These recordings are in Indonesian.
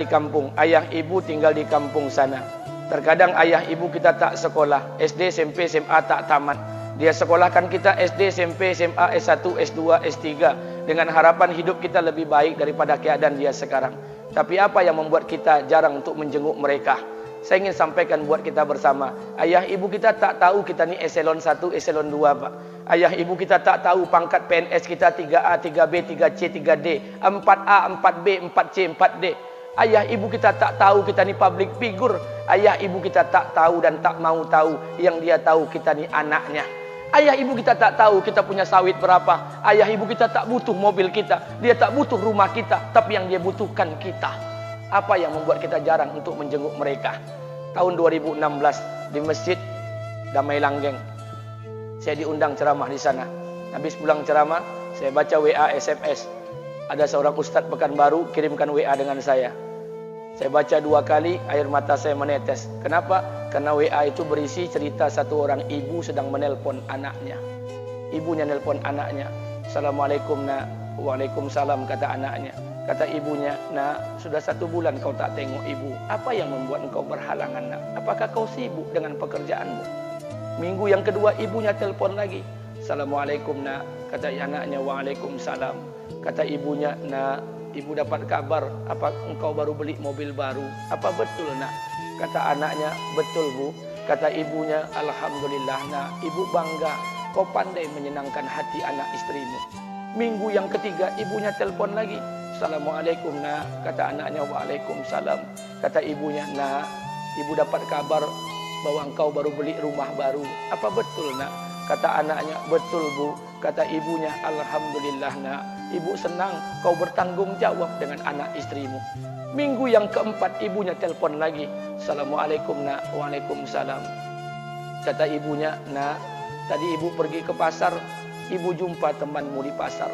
di kampung, ayah ibu tinggal di kampung sana. Terkadang ayah ibu kita tak sekolah, SD, SMP, SMA tak tamat. Dia sekolahkan kita SD, SMP, SMA, S1, S2, S3 dengan harapan hidup kita lebih baik daripada keadaan dia sekarang. Tapi apa yang membuat kita jarang untuk menjenguk mereka? Saya ingin sampaikan buat kita bersama, ayah ibu kita tak tahu kita ni eselon 1, eselon 2, Pak. Ayah ibu kita tak tahu pangkat PNS kita 3A, 3B, 3C, 3D, 4A, 4B, 4C, 4D. Ayah ibu kita tak tahu kita ni public figure. Ayah ibu kita tak tahu dan tak mau tahu. Yang dia tahu kita ni anaknya. Ayah ibu kita tak tahu kita punya sawit berapa. Ayah ibu kita tak butuh mobil kita. Dia tak butuh rumah kita. Tapi yang dia butuhkan kita. Apa yang membuat kita jarang untuk menjenguk mereka? Tahun 2016 di Masjid Damai Langgeng, saya diundang ceramah di sana. Habis pulang ceramah, saya baca WA SMS. Ada seorang ustadz Pekanbaru kirimkan WA dengan saya. Saya baca 2 kali, air mata saya menetes. Kenapa? Karena WA itu berisi cerita satu orang ibu sedang menelpon anaknya. Ibunya nelpon anaknya. Assalamualaikum nak. Waalaikumsalam, kata anaknya. Kata ibunya, nak, sudah 1 bulan kau tak tengok ibu. Apa yang membuat engkau berhalangan, nak? Apakah kau sibuk dengan pekerjaanmu? Minggu yang kedua ibunya telepon lagi. Assalamualaikum nak. Kata anaknya, waalaikumsalam. Kata ibunya, nak, ibu dapat kabar apa engkau baru beli mobil baru. Apa betul, nak? Kata anaknya, betul bu. Kata ibunya, alhamdulillah nak, ibu bangga. Kau pandai menyenangkan hati anak istrimu. Minggu yang ketiga ibunya telepon lagi. Assalamualaikum nak. Kata anaknya, waalaikumsalam. Kata ibunya, nak, ibu dapat kabar bahwa engkau baru beli rumah baru. Apa betul, nak? Kata anaknya, betul bu. Kata ibunya, alhamdulillah nak, ibu senang kau bertanggung jawab dengan anak istrimu. Minggu yang keempat ibunya telepon lagi. Assalamualaikum nak. Waalaikumsalam. Kata ibunya, nak, tadi ibu pergi ke pasar, ibu jumpa temanmu di pasar.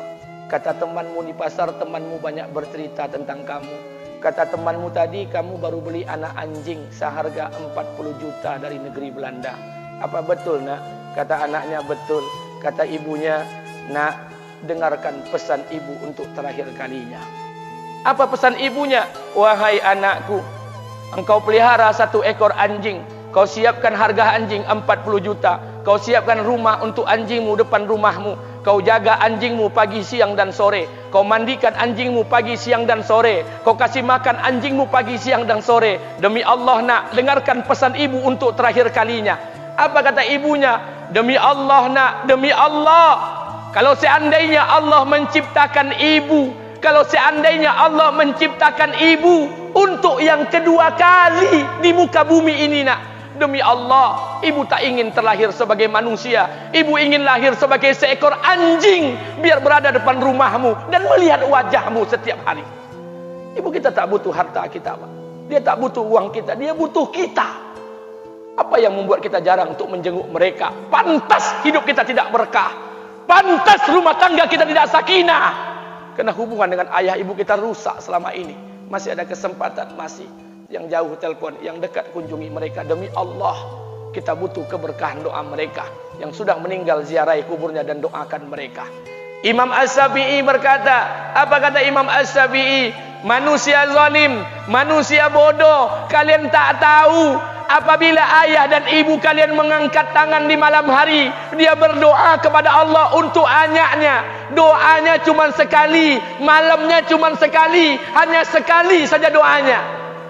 Kata temanmu di pasar, temanmu banyak bercerita tentang kamu. Kata temanmu tadi, kamu baru beli anak anjing seharga 40 juta dari negeri Belanda. Apa betul, nak? Kata anaknya, betul. Kata ibunya, nak, dengarkan pesan ibu untuk terakhir kalinya. Apa pesan ibunya? Wahai anakku, engkau pelihara 1 ekor anjing. Kau siapkan harga anjing 40 juta. Kau siapkan rumah untuk anjingmu depan rumahmu. Kau jaga anjingmu pagi, siang dan sore. Kau mandikan anjingmu pagi, siang dan sore. Kau kasih makan anjingmu pagi, siang dan sore. Demi Allah nak, dengarkan pesan ibu untuk terakhir kalinya. Apa kata ibunya? Demi Allah nak, demi Allah. Kalau seandainya Allah menciptakan ibu, kalau seandainya Allah menciptakan ibu untuk yang kedua kali di muka bumi ini nak, demi Allah, ibu tak ingin terlahir sebagai manusia. Ibu ingin lahir sebagai seekor anjing, biar berada depan rumahmu dan melihat wajahmu setiap hari. Ibu kita tak butuh harta kita, Pak. Dia tak butuh uang kita, dia butuh kita. Apa yang membuat kita jarang untuk menjenguk mereka? Pantas hidup kita tidak berkah. Pantas rumah tangga kita tidak sakinah. Karena hubungan dengan ayah ibu kita rusak selama ini. Masih ada kesempatan, masih. Yang jauh telepon, yang dekat kunjungi mereka. Demi Allah, kita butuh keberkahan doa mereka. Yang sudah meninggal, ziarahi kuburnya dan doakan mereka. Imam As-Syafi'i berkata, apa kata Imam As-Syafi'i? Manusia zalim, manusia bodoh, kalian tak tahu apabila ayah dan ibu kalian mengangkat tangan di malam hari, dia berdoa kepada Allah untuk anaknya. Doanya cuma sekali, malamnya cuma sekali, hanya sekali saja doanya.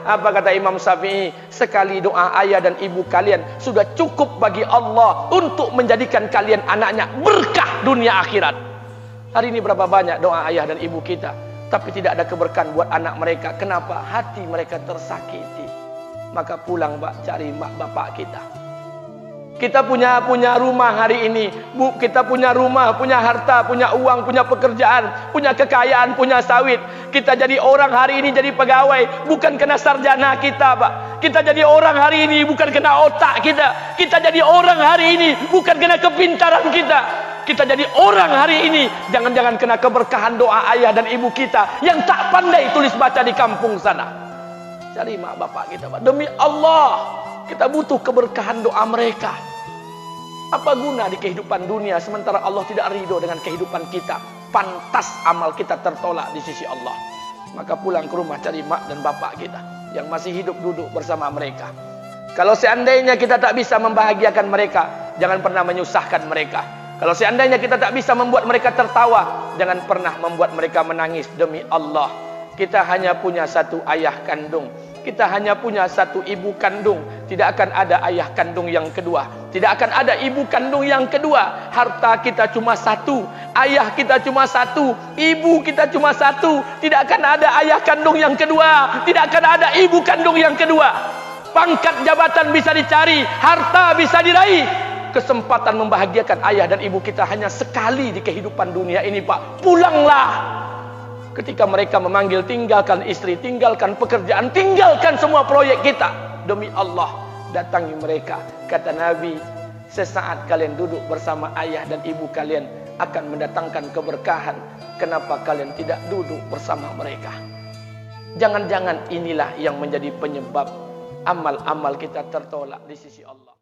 Apa kata Imam Syafi'i? Sekali doa ayah dan ibu kalian sudah cukup bagi Allah untuk menjadikan kalian anaknya berkah dunia akhirat. Hari ini berapa banyak doa ayah dan ibu kita, tapi tidak ada keberkahan buat anak mereka. Kenapa? Hati mereka tersakiti. Maka pulang, Pak, cari mak bapak kita. Kita punya rumah hari ini, Bu, kita punya rumah, punya harta, punya uang, punya pekerjaan, punya kekayaan, punya sawit. Kita jadi orang hari ini jadi pegawai bukan kena sarjana kita, Pak. Kita jadi orang hari ini bukan kena otak kita. Kita jadi orang hari ini bukan kena kepintaran kita. Kita jadi orang hari ini jangan-jangan kena keberkahan doa ayah dan ibu kita yang tak pandai tulis baca di kampung sana. Cari mak bapak kita, Pak. Demi Allah, kita butuh keberkahan doa mereka. Apa guna di kehidupan dunia sementara Allah tidak ridho dengan kehidupan kita? Pantas amal kita tertolak di sisi Allah. maka pulang ke rumah cari mak dan bapak kita yang masih hidup, duduk bersama mereka. Kalau seandainya kita tak bisa membahagiakan mereka, jangan pernah menyusahkan mereka. Kalau seandainya kita tak bisa membuat mereka tertawa, jangan pernah membuat mereka menangis. Demi Allah, kita hanya punya satu ayah kandung, kita hanya punya satu ibu kandung. Tidak akan ada ayah kandung yang kedua, tidak akan ada ibu kandung yang kedua. Harta kita cuma satu, ayah kita cuma satu, ibu kita cuma satu. Tidak akan ada ayah kandung yang kedua, tidak akan ada ibu kandung yang kedua. Pangkat jabatan bisa dicari, harta bisa diraih, kesempatan membahagiakan ayah dan ibu kita hanya sekali di kehidupan dunia ini, Pak. Pulanglah. Ketika mereka memanggil, tinggalkan istri, tinggalkan pekerjaan, tinggalkan semua proyek kita. Demi Allah, datangi mereka. Kata Nabi, sesaat kalian duduk bersama ayah dan ibu kalian akan mendatangkan keberkahan. Kenapa kalian tidak duduk bersama mereka? Jangan-jangan inilah yang menjadi penyebab amal-amal kita tertolak di sisi Allah.